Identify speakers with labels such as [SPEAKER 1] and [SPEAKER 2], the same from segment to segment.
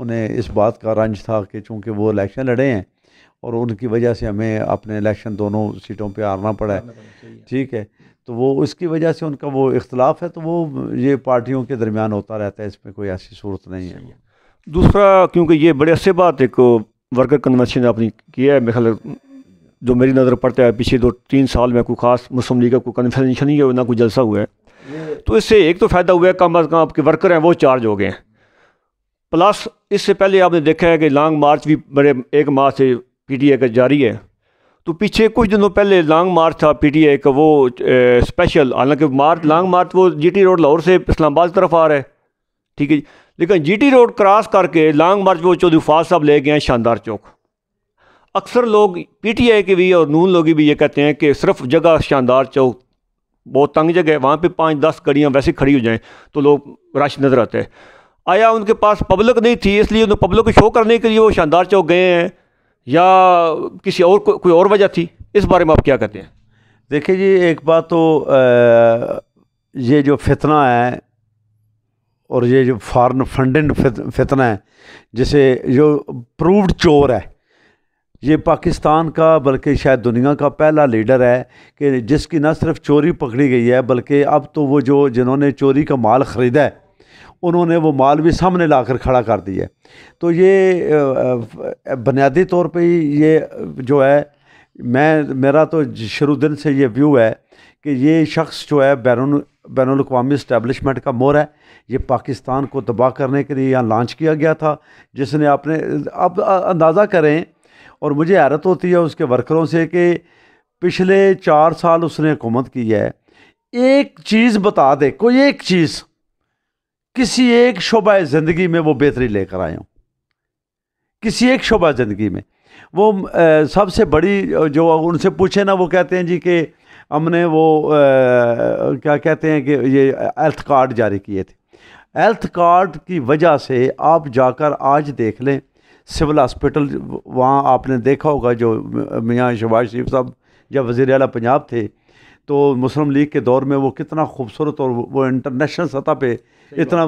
[SPEAKER 1] انہیں اس بات کا رنج تھا کہ چونکہ وہ الیکشن لڑے ہیں اور ان کی وجہ سے ہمیں اپنے الیکشن دونوں سیٹوں پہ ہارنا پڑا ہے، ٹھیک ہے، تو وہ اس کی وجہ سے ان کا وہ اختلاف ہے، تو وہ یہ پارٹیوں کے درمیان ہوتا رہتا ہے، اس میں کوئی ایسی صورت نہیں ہے۔
[SPEAKER 2] دوسرا، کیونکہ یہ بڑے عرصے بعد ایک ورکر کنونشن آپ نے کیا ہے، میرے خیال جو میری نظر پڑتا ہے پچھلے 2-3 سال میں کوئی خاص مسلم لیگ کا کوئی کنونشن نہیں ہے، نہ کوئی جلسہ ہوا ہے، تو اس سے ایک تو فائدہ ہوا ہے، کم از کم آپ کے ورکر ہیں وہ چارج ہو گئے ہیں، پلس اس سے پہلے آپ نے دیکھا ہے کہ لانگ مارچ بھی بڑے 1 ماہ سے پی ٹی آئی کا جاری ہے، تو پیچھے کچھ دنوں پہلے لانگ مارچ تھا پی ٹی آئی کا، وہ اسپیشل، حالانکہ لانگ مارچ وہ جی ٹی روڈ لاہور سے اسلام آباد کی طرف آ رہا ہے، ٹھیک ہے جی، لیکن جی ٹی روڈ کراس کر کے لانگ مارچ وہ چودھری فاض صاحب لے گئے ہیں شاندار چوک۔ اکثر لوگ پی ٹی آئی کے بھی اور نون لوگ بھی یہ کہتے ہیں کہ صرف جگہ شاندار چوک بہت تنگ جگہ ہے، وہاں پہ 5-10 گاڑیاں ویسے کھڑی ہو جائیں تو لوگ رش نظر آتے ہیں۔ آیا ان کے پاس پبلک نہیں تھی، اس لیے انہوں نے پبلک کو شو کرنے کے لیے وہ شاندار چوک گئے ہیں، یا کسی اور کوئی اور وجہ تھی؟ اس بارے میں آپ کیا کہتے ہیں؟
[SPEAKER 1] دیکھیں جی، ایک بات تو یہ جو فتنہ ہے اور یہ جو فارن فنڈنگ فتنہ ہے، جسے جو پرووڈ چور ہے، یہ پاکستان کا بلکہ شاید دنیا کا پہلا لیڈر ہے کہ جس کی نہ صرف چوری پکڑی گئی ہے، بلکہ اب تو وہ جنہوں نے چوری کا مال خریدا ہے انہوں نے وہ مال بھی سامنے لا کر کھڑا کر دیا ہے۔ تو یہ بنیادی طور پہ یہ جو ہے، میرا تو شروع دن سے یہ ویو ہے کہ یہ شخص جو ہے بین الاقوامی اسٹیبلشمنٹ کا مور ہے، یہ پاکستان کو تباہ کرنے کے لیے یہاں لانچ کیا گیا تھا، جس نے اب اندازہ کریں، اور مجھے حیرت ہوتی ہے اس کے ورکروں سے کہ پچھلے 4 سال اس نے حکومت کی ہے، ایک چیز بتا دے، کوئی ایک چیز، کسی ایک شعبہ زندگی میں وہ بہتری لے کر آئے ہوں، کسی ایک شعبہ زندگی میں۔ وہ سب سے بڑی جو ان سے پوچھے نا، وہ کہتے ہیں جی کہ ہم نے وہ کیا کہتے ہیں کہ یہ ہیلتھ کارڈ جاری کیے تھے۔ ہیلتھ کارڈ کی وجہ سے آپ جا کر آج دیکھ لیں سول ہاسپٹل، وہاں آپ نے دیکھا ہوگا جو میاں شہباز شریف صاحب جب وزیر اعلیٰ پنجاب تھے تو مسلم لیگ کے دور میں وہ کتنا خوبصورت، اور وہ انٹرنیشنل سطح پہ اتنا،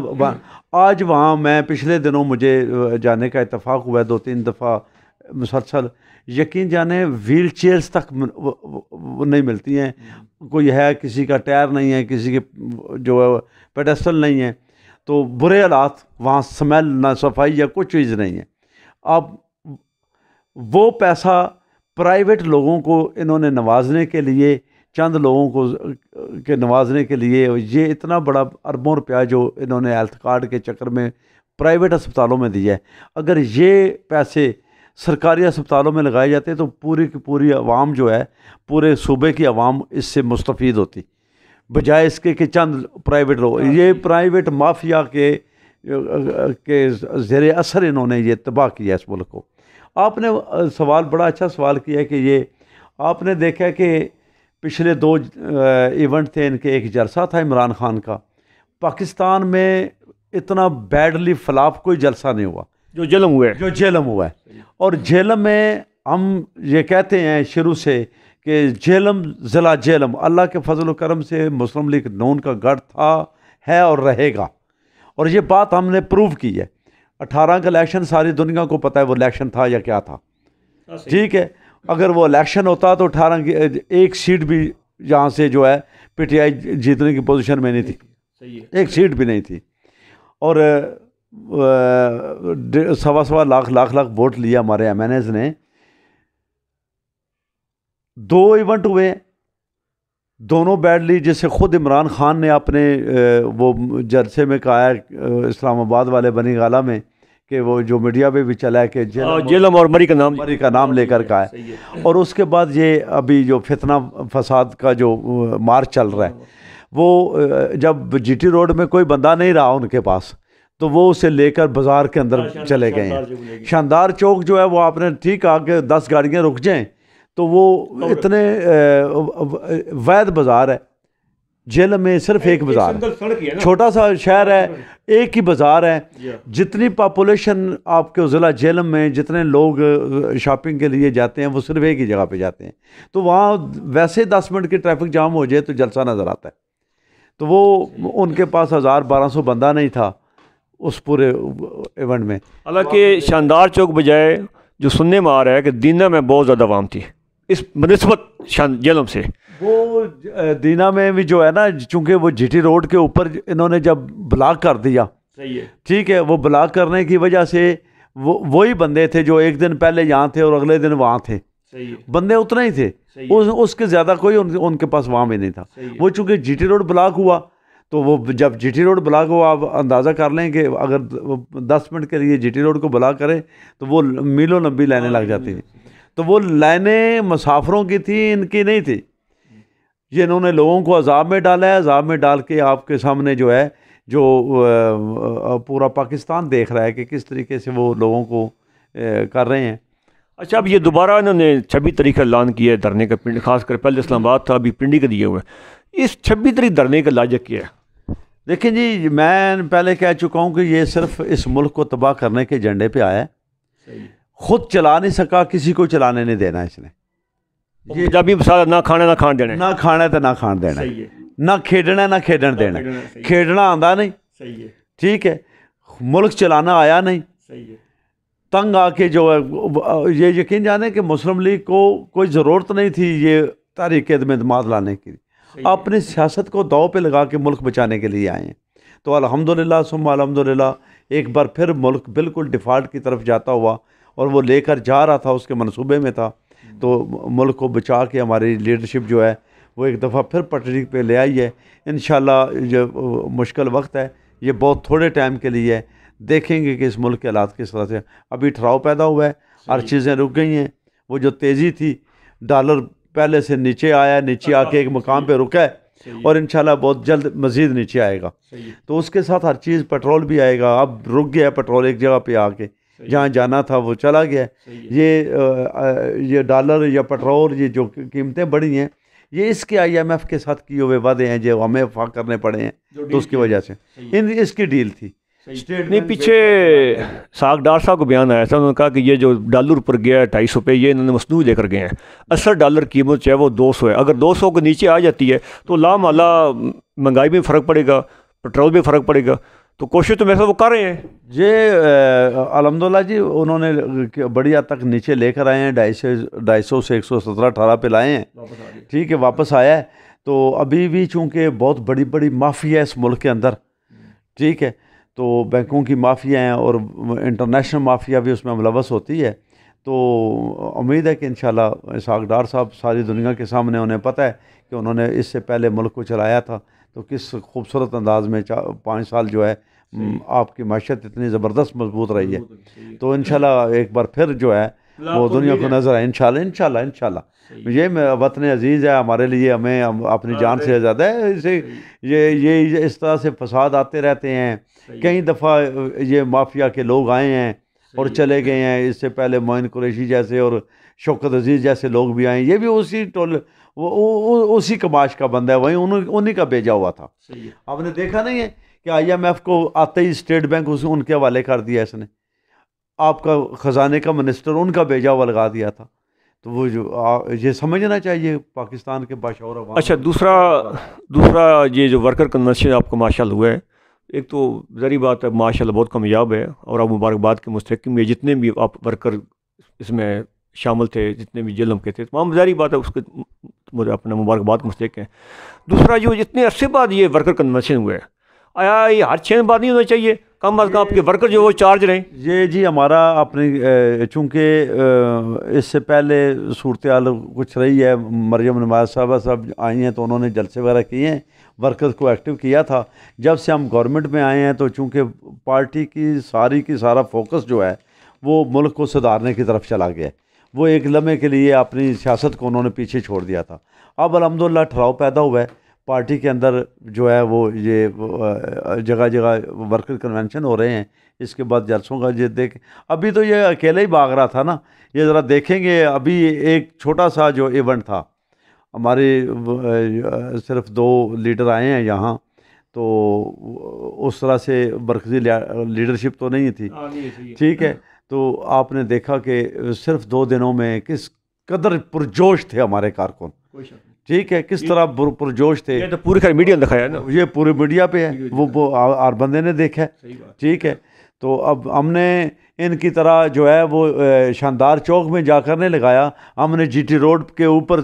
[SPEAKER 1] آج وہاں میں پچھلے دنوں مجھے جانے کا اتفاق ہوا ہے 2-3 دفعہ مسلسل، یقین جانے ویل چیئرز تک نہیں ملتی ہیں، کوئی ہے کسی کا ٹائر نہیں ہے، کسی کے جو پیڈسٹل نہیں ہے، تو برے حالات وہاں، سمیل نہ صفائی یا کچھ چیز نہیں ہے۔ اب وہ پیسہ پرائیویٹ لوگوں کو انہوں نے نوازنے کے لیے، چند لوگوں کو کے نوازنے کے لیے، یہ اتنا بڑا اربوں روپیہ جو انہوں نے ہیلتھ کارڈ کے چکر میں پرائیویٹ اسپتالوں میں دیا ہے، اگر یہ پیسے سرکاری اسپتالوں میں لگائے جاتے تو پوری کی پوری عوام جو ہے، پورے صوبے کی عوام اس سے مستفید ہوتی، بجائے اس کے کہ چند پرائیویٹ لوگ، یہ پرائیویٹ مافیا کے زیر اثر انہوں نے یہ تباہ کیا اس ملک کو۔ آپ نے سوال، بڑا اچھا سوال کیا ہے کہ یہ آپ نے دیکھا کہ پچھلے 2 ایونٹ تھے ان کے، ایک جلسہ تھا عمران خان کا، پاکستان میں اتنا بیڈلی فلاپ کوئی جلسہ نہیں ہوا
[SPEAKER 2] جو جہلم ہوا
[SPEAKER 1] ہے، اور جہلم میں ہم یہ کہتے ہیں شروع سے کہ جہلم ضلع جہلم اللہ کے فضل و کرم سے مسلم لیگ نون کا گڑھ تھا، ہے اور رہے گا، اور یہ بات ہم نے پروو کی ہے۔ 18 کا الیکشن ساری دنیا کو پتہ ہے وہ الیکشن تھا یا کیا تھا، ٹھیک ہے، اگر وہ الیکشن ہوتا تو 18 کی ایک سیٹ بھی یہاں سے جو ہے پی ٹی آئی جیتنے کی پوزیشن میں نہیں تھی، ایک سیٹ بھی نہیں تھی، اور 1.25 لاکھ ووٹ لیا ہمارے ایم این ایز نے۔ 2 ایونٹ ہوئے، دونوں بیڈلی، جسے خود عمران خان نے اپنے وہ جلسے میں کہا ہے اسلام آباد والے بنی گالہ میں، کہ وہ جو میڈیا پہ بھی چلا ہے کہ
[SPEAKER 2] جہلم اور مری
[SPEAKER 1] کا نام لے کر کہا ہے، اور اس کے بعد یہ ابھی جو فتنہ فساد کا جو مارچ چل رہا ہے، وہ جب جی ٹی روڈ میں کوئی بندہ نہیں رہا ان کے پاس تو وہ اسے لے کر بازار کے اندر چلے گئے ہیں۔ شاندار چوک جو ہے وہ آپ نے ٹھیک کہا کہ 10 گاڑیاں رک جائیں تو وہ اتنے وید بازار ہے، جیل میں صرف ایک بازار ہے، چھوٹا سا شہر ہے، ایک ہی بازار ہے، جتنی پاپولیشن آپ کے ضلع جہلم میں جتنے لوگ شاپنگ کے لیے جاتے ہیں وہ صرف ایک ہی جگہ پہ جاتے ہیں، تو وہاں ویسے 10 منٹ کی ٹریفک جام ہو جائے تو جلسہ نظر آتا ہے، تو وہ ان کے پاس 1000-1200 بندہ نہیں تھا، اس پورے ایونٹ میں.
[SPEAKER 2] حالانکہ شاندار چوک بجائے جو سننے میں آ رہا ہے کہ دینا میں بہت زیادہ عوام تھی اس بنسبت جہلم سے.
[SPEAKER 1] وہ دینا میں بھی جو ہے نا, چونکہ وہ جی ٹی روڈ کے اوپر انہوں نے جب بلاک کر دیا,
[SPEAKER 2] صحیح ہے,
[SPEAKER 1] ٹھیک ہے, وہ بلاک کرنے کی وجہ سے وہی بندے تھے جو ایک دن پہلے یہاں تھے اور اگلے دن وہاں تھے, بندے اتنے ہی تھے, اس کے زیادہ کوئی ان کے پاس وہاں بھی نہیں تھا. وہ چونکہ جی ٹی روڈ بلاک ہوا تو وہ جب جی ٹی روڈ بلاک ہوا, آپ اندازہ کر لیں کہ اگر 10 منٹ کے لیے جی ٹی روڈ کو بلاک کریں تو وہ میلوں لمبی لائنیں لگ جاتی تھیں. تو وہ لائنیں مسافروں کی تھیں, ان کی نہیں تھی. یہ انہوں نے لوگوں کو عذاب میں ڈالا ہے, عذاب میں ڈال کے آپ کے سامنے جو ہے جو پورا پاکستان دیکھ رہا ہے کہ کس طریقے سے وہ لوگوں کو کر رہے ہیں.
[SPEAKER 2] اچھا, اب یہ دوبارہ انہوں نے 26 تاریخ کا اعلان کیا ہے دھرنے کا, پنڈی خاص کر پہلے اسلام آباد تھا, ابھی پنڈی کا دیا ہوا ہے. اس 26 تاریخ دھرنے کا لاجک کیا ہے؟
[SPEAKER 1] دیکھیں جی, میں پہلے کہہ چکا ہوں کہ یہ صرف اس ملک کو تباہ کرنے کے ایجنڈے پہ آیا ہے. خود چلا نہیں سکا, کسی کو چلانے نہیں دینا اس نے.
[SPEAKER 2] جب بھی نہ کھانا نہ کھان دینا,
[SPEAKER 1] نہ کھانا تو نہ کھان دینا, نہ کھیڈنا نہ کھیڈن دینا. کھیڈنا آندا نہیں, ٹھیک ہے, ملک چلانا آیا نہیں. تنگ آ کے جو ہے یہ یقین جانے کہ مسلم لیگ کو کوئی ضرورت نہیں تھی یہ تحریک اعتماد لانے کی. اپنی سیاست کو داؤ پہ لگا کے ملک بچانے کے لیے آئے ہیں. تو الحمدللہ ثم الحمدللہ ایک بار پھر ملک بالکل ڈیفالٹ کی طرف جاتا ہوا, اور وہ لے کر جا رہا تھا, اس کے منصوبے میں تھا. تو ملک کو بچا کے ہماری لیڈرشپ جو ہے وہ ایک دفعہ پھر پٹری پہ لے آئی ہے. انشاءاللہ جو مشکل وقت ہے یہ بہت تھوڑے ٹائم کے لیے ہے. دیکھیں گے کہ اس ملک کے حالات کس طرح سے. ابھی ٹھہراؤ پیدا ہوا ہے, ہر چیزیں رک گئی ہیں. وہ جو تیزی تھی, ڈالر پہلے سے نیچے آیا, نیچے آ کے ایک مقام پہ رکا ہے, اور انشاءاللہ بہت جلد مزید نیچے آئے گا. تو اس کے ساتھ ہر چیز, پیٹرول بھی آئے گا. اب رک گیا ہے پیٹرول ایک جگہ پہ آ کے, جہاں جانا تھا وہ چلا گیا. یہ ڈالر یا پیٹرول, یہ جو قیمتیں بڑھی ہیں, یہ اس کے IMF کے ساتھ کیے ہوئے وعدے ہیں جو ہمیں وفا کرنے پڑے ہیں. تو اس کی وجہ سے اس کی ڈیل تھی.
[SPEAKER 2] نہیں, پیچھے ساگ ڈار صاحب کو بیان آیا تھا, انہوں نے کہا کہ یہ جو ڈالر اوپر گیا ہے 250 پہ, یہ انہوں نے مصنوعی لے کر گئے ہیں. اصل ڈالر قیمت چاہے وہ 200 ہے, اگر 200 کے نیچے آ جاتی ہے تو لامحالہ مہنگائی میں فرق پڑے گا, پیٹرول میں فرق پڑے گا. تو کوشش تو میرے وہ کر رہے ہیں.
[SPEAKER 1] یہ الحمدللہ جی انہوں نے بڑی حد تک نیچے لے کر آئے ہیں. 250 سے 117-18 پہ لائے ہیں, ٹھیک ہے, واپس آیا ہے. تو ابھی بھی چونکہ بہت بڑی بڑی مافیا ہے اس ملک کے اندر, ٹھیک ہے, تو بینکوں کی مافیا ہیں اور انٹرنیشنل مافیا بھی اس میں ملوث ہوتی ہے. تو امید ہے کہ انشاءاللہ اسحاق ڈار صاحب ساری دنیا کے سامنے, انہیں پتہ ہے کہ انہوں نے اس سے پہلے ملک کو چلایا تھا تو کس خوبصورت انداز میں 5 سال جو ہے آپ کی معیشت اتنی زبردست مضبوط رہی ہے. تو انشاءاللہ ایک بار پھر جو ہے وہ دنیا کو نظر آئے انشاءاللہ. یہ وطن عزیز ہے ہمارے لیے, ہمیں اپنی جان سے زیادہ ہے. اسے یہ اس طرح سے فساد آتے رہتے ہیں. کئی دفعہ یہ مافیا کے لوگ آئے ہیں اور چلے گئے ہیں. اس سے پہلے معین قریشی جیسے اور شوکت عزیز جیسے لوگ بھی آئے ہیں. یہ بھی اسی کماش کا بندہ ہے, وہیں انہی کا بھیجا ہوا تھا. آپ نے دیکھا نہیں ہے کہ IMF کو آتے ہی اسٹیٹ بینک ان کے حوالے کر دیا اس نے. آپ کا خزانے کا منسٹر ان کا بھیجا ہوا لگا دیا تھا. تو وہ جو یہ سمجھنا چاہیے پاکستان کے باشعور عوام.
[SPEAKER 2] اچھا, دوسرا یہ جو ورکر کنونشن آپ کو ماشاءاللہ ہوا ہے, ایک تو ظاہری بات ہے ماشاءاللہ بہت کامیاب ہے, اور آپ مبارکباد کے مستحکم یہ جتنے بھی آپ ورکر اس میں شامل تھے, جتنے بھی جلم کے تھے, تمام ظاہری بات ہے اس کے اپنا مبارکباد کے مستحق ہیں. دوسرا جو اتنے عرصے بعد یہ ورکر کنونشن ہوا ہے, آیا یہ ہر 6 بعد نہیں ہونا چاہیے؟ کم از کم آپ کے ورکر جو وہ چارج رہیں.
[SPEAKER 1] یہ جی ہمارا اپنی چونکہ اس سے پہلے صورتحال کچھ رہی ہے. مریم نواز صاحب آئی ہیں تو انہوں نے جلسے وغیرہ کیے ہیں, ورکرز کو ایکٹیو کیا تھا. جب سے ہم گورنمنٹ میں آئے ہیں تو چونکہ پارٹی کی سارا فوکس جو ہے وہ ملک کو سدھارنے کی طرف چلا گیا ہے. وہ ایک لمحے کے لیے اپنی سیاست کو انہوں نے پیچھے چھوڑ دیا تھا. اب الحمدللہ ٹھہراؤ پیدا ہوا ہے پارٹی کے اندر جو ہے وہ یہ جگہ جگہ ورکر کنونشن ہو رہے ہیں. اس کے بعد جلسوں کا یہ ابھی تو یہ اکیلے ہی بھاگ رہا تھا نا. یہ ذرا دیکھیں گے, ابھی ایک چھوٹا سا جو ایونٹ تھا, ہمارے صرف 2 لیڈر آئے ہیں یہاں, تو اس طرح سے مرکزی لیڈرشپ تو نہیں تھی, ٹھیک ہے. تو آپ نے دیکھا کہ صرف 2 دنوں میں کس قدر پرجوش تھے ہمارے کارکن, ٹھیک ہے، کس طرح پرجوش تھے.
[SPEAKER 2] یہ تو پوری خیر میڈیا نے دکھایا نا،
[SPEAKER 1] یہ پورے میڈیا پہ ہے، وہ ہر بندے نے دیکھا ہے. ٹھیک ہے، تو اب ہم نے ان کی طرح جو ہے وہ شاندار چوک میں جا کر نہیں لگایا، ہم نے جی ٹی روڈ کے اوپر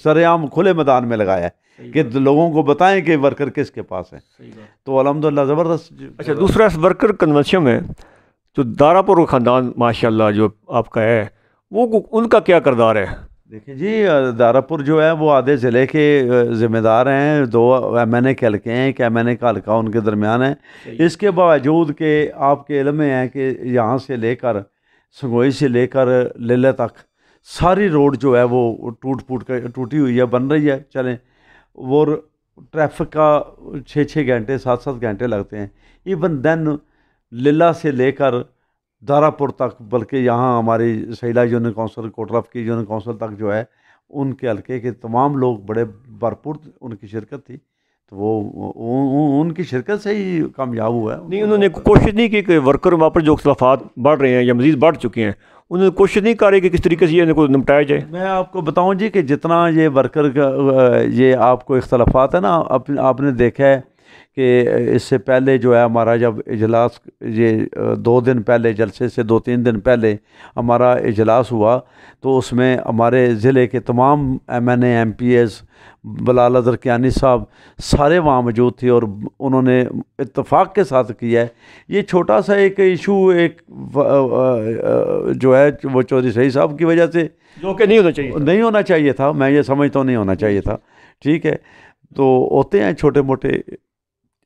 [SPEAKER 1] سر عام کھلے میدان میں لگایا ہے کہ لوگوں کو بتائیں کہ ورکر کس کے پاس ہے. تو الحمدللہ زبردست.
[SPEAKER 2] اچھا، دوسرا ورکر کنونشن میں جو دارا پور خاندان ماشاءاللہ جو آپ کا ہے، وہ ان کا کیا کردار ہے؟
[SPEAKER 1] دیکھیں جی، دارا پور جو ہے وہ آدھے ضلع کے ذمہ دار ہیں، 2 ایم این اے کے حلقے ہیں، ایک ایم این اے کا حلقہ ان کے درمیان ہے. اس کے باوجود کہ آپ کے علم میں ہے کہ یہاں سے لے کر سنگوئی سے لے کر لیلہ تک ساری روڈ جو ہے وہ ٹوٹی ہوئی ہے، بن رہی ہے. چلیں، وہ ٹریفک کا 6 گھنٹے 7 گھنٹے لگتے ہیں. ایون دین لیلہ سے لے کر دارا پور تک، بلکہ یہاں ہماری سہیلا یونین کونسل، کوٹرف کی یونین کونسل تک جو ہے ان کے حلقے کے تمام لوگ بڑے بھرپور ان کی شرکت تھی. تو وہ ان کی شرکت سے ہی کامیاب ہوا ہے.
[SPEAKER 2] نہیں، انہوں نے کوشش نہیں کی کہ ورکر وہاں پر جو اختلافات بڑھ رہے ہیں یا مزید بڑھ چکے ہیں، انہوں نے کوشش نہیں کر رہی کہ کس طریقے سے ان کو نمٹایا جائے. میں
[SPEAKER 1] آپ کو بتاؤں جی کہ جتنا یہ ورکر کا یہ آپ کو اختلافات ہے نا، آپ نے دیکھا ہے کہ اس سے پہلے جو ہے ہمارا جب اجلاس، یہ 2 دن پہلے جلسے سے 2-3 دن پہلے ہمارا اجلاس ہوا، تو اس میں ہمارے ضلع کے تمام ایم این اے، ایم پی ایز، بلال اظہر کیانی صاحب سارے وہاں موجود تھے، اور انہوں نے اتفاق کے ساتھ کیا ہے. یہ چھوٹا سا ایک ایشو ایک جو ہے وہ چودھری سعید صاحب کی وجہ سے
[SPEAKER 2] جو کہ نہیں
[SPEAKER 1] ہونا چاہیے تھا، میں یہ سمجھتا ہوں نہیں ہونا چاہیے تھا. ٹھیک ہے، تو ہوتے ہیں چھوٹے موٹے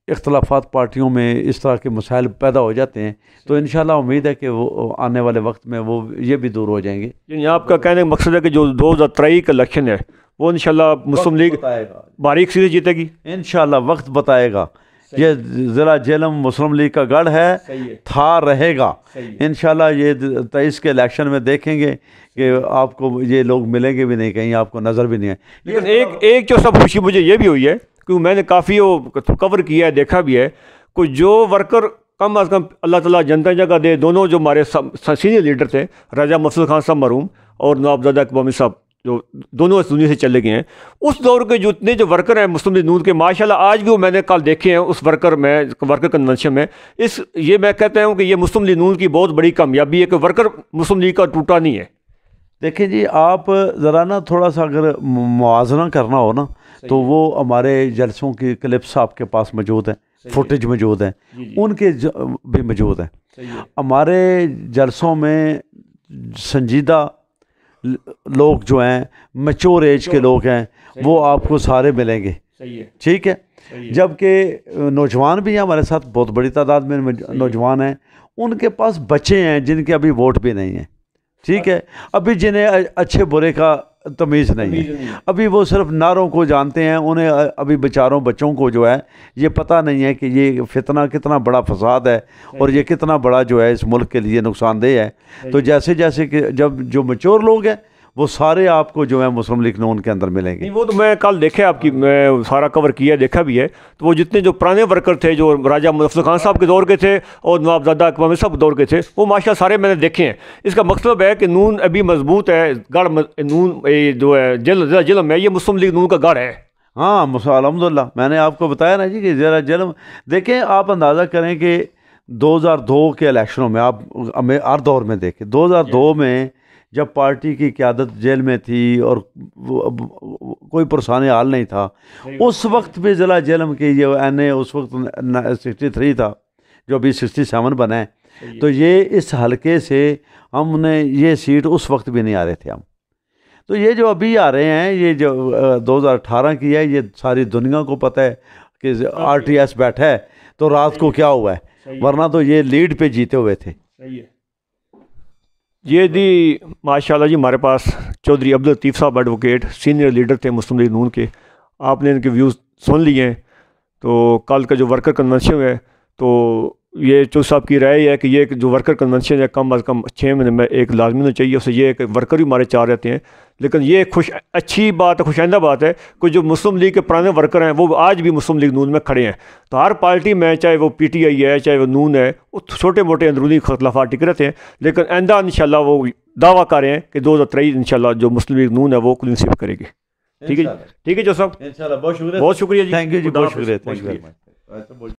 [SPEAKER 1] اختلافات پارٹیوں میں، اس طرح کے مسائل پیدا ہو جاتے ہیں. تو انشاءاللہ امید ہے کہ وہ آنے والے وقت میں وہ یہ بھی دور ہو جائیں گے.
[SPEAKER 2] یعنی آپ کا کہنے کا مقصد ہے کہ جو 2023 کا الیکشن ہے وہ انشاءاللہ مسلم لیگ باریک سے جیتے گی.
[SPEAKER 1] انشاءاللہ وقت بتائے گا. یہ ضلع جہلم مسلم لیگ کا گڑھ ہے، تھا رہے گا. انشاءاللہ یہ 23 کے الیکشن میں دیکھیں گے کہ آپ کو یہ لوگ ملیں گے بھی نہیں، کہیں آپ کو نظر بھی نہیں آئے.
[SPEAKER 2] لیکن ایک جو سب خوشی مجھے یہ بھی ہوئی ہے کہ میں نے کافی کور کیا ہے، دیکھا بھی ہے، کوئی جو ورکر کم از کم اللہ تعالیٰ جنتا جگہ دے، دونوں جو ہمارے سینئر لیڈر تھے، راجہ مفضل خان صاحب مرحوم اور نوابزادہ اقوامی صاحب، جو دونوں اس دنیا سے چلے گئے ہیں، اس دور کے جتنے جو ورکر ہیں مسلم لیگ نون کے، ماشاءاللہ آج بھی وہ میں نے کل دیکھے ہیں اس ورکر کنونشن میں. یہ میں کہتا ہوں کہ یہ مسلم لیگ نون کی بہت بڑی کامیابی ہے کہ ورکر مسلم لیگ کا ٹوٹا نہیں ہے.
[SPEAKER 1] دیکھیں جی، آپ ذرا نا تھوڑا سا اگر موازنہ کرنا ہو نا، تو وہ ہمارے جلسوں کی کلپس آپ کے پاس موجود ہیں، فوٹیج موجود ہیں، ان کے بھی موجود ہیں. ہمارے جلسوں میں سنجیدہ لوگ جو ہیں، میچور ایج کے لوگ ہیں، وہ آپ کو سارے ملیں گے. ٹھیک ہے، جبکہ نوجوان بھی ہیں ہمارے ساتھ، بہت بڑی تعداد میں نوجوان ہیں. ان کے پاس بچے ہیں جن کے ابھی ووٹ بھی نہیں ہیں. ٹھیک ہے، ابھی جنہیں اچھے برے کا تمیز نہیں ہے، ابھی وہ صرف نعروں کو جانتے ہیں. انہیں ابھی بیچاروں بچوں کو جو ہے یہ پتہ نہیں ہے کہ یہ فتنہ کتنا بڑا فساد ہے اور یہ کتنا بڑا جو ہے اس ملک کے لیے نقصان دہ ہے. تو جیسے کہ جب جو میچور لوگ ہیں وہ سارے آپ کو جو ہے مسلم لیگ نون کے اندر ملیں گے.
[SPEAKER 2] وہ تو میں کل دیکھا آپ کی، میں سارا کور کیا دیکھا بھی ہے. تو وہ جتنے جو پرانے ورکر تھے جو راجہ مفضل خان صاحب کے دور کے تھے اور نوابزادہ اقوامی صاحب کے دور کے تھے، وہ ماشاءاللہ سارے میں نے دیکھے ہیں. اس کا مطلب ہے کہ نون ابھی مضبوط ہے. گڑھ نون جو ہے ضلع جہلم ہے، یہ مسلم لیگ نون کا گڑھ ہے.
[SPEAKER 1] ہاں الحمدللہ، میں نے آپ کو بتایا نا جی کہ ضلع جہلم. دیکھیں، آپ اندازہ کریں کہ 2002 کے الیکشنوں میں، آپ ہر دور میں دیکھیں، 2002 میں جب پارٹی کی قیادت جیل میں تھی اور کوئی پرسان حال نہیں تھا، اس وقت بھی ضلع جہلم کی یہ این اے اس وقت 63 تھا، جو ابھی 67 بنا ہے. تو یہ اس حلقے سے ہم نے یہ سیٹ اس وقت بھی نہیں آ رہے تھے ہم. تو یہ جو ابھی آ رہے ہیں، یہ جو 2018 کی ہے، یہ ساری دنیا کو پتہ ہے کہ آر ٹی ایس بیٹھا ہے تو رات کو کیا ہوا ہے، ورنہ تو یہ لیڈ پہ جیتے ہوئے تھے.
[SPEAKER 2] یہ دی ماشاءاللہ جی ہمارے پاس چودھری عبداللطیف صاحب ایڈوکیٹ سینئر لیڈر تھے مسلم لیگ نون کے. آپ نے ان کے ویوز سن لیے ہیں. تو کل کا جو ورکر کنونشن ہے، تو یہ چودھری صاحب کی رائے ہے کہ یہ جو ورکر کنونشن ہے کم از کم 6 مہینے میں ایک لازمی ہونا چاہیے. اس سے یہ ہے کہ ورکر بھی ہمارے 4 رہتے ہیں. لیکن یہ اچھی بات ہے، خوش آئندہ بات ہے کہ جو مسلم لیگ کے پرانے ورکر ہیں وہ آج بھی مسلم لیگ نون میں کھڑے ہیں. تو ہر پارٹی میں، چاہے وہ پی ٹی آئی ہے، چاہے وہ نون ہے، وہ چھوٹے موٹے اندرونی اختلافات ٹک رہتے ہیں. لیکن آئندہ انشاءاللہ وہ دعویٰ کر رہے ہیں کہ 2023 انشاءاللہ جو مسلم لیگ نون ہے وہ کلین سویپ کرے گی. ٹھیک ہے ٹھیک ہے جو صاحب
[SPEAKER 1] انشاءاللہ بہت شکریہ
[SPEAKER 2] بہت شکریہ جی
[SPEAKER 1] تھینک یو جی
[SPEAKER 2] خدا
[SPEAKER 1] بہت
[SPEAKER 2] حافظ،
[SPEAKER 1] شکریہ تھینک یو ویری مچ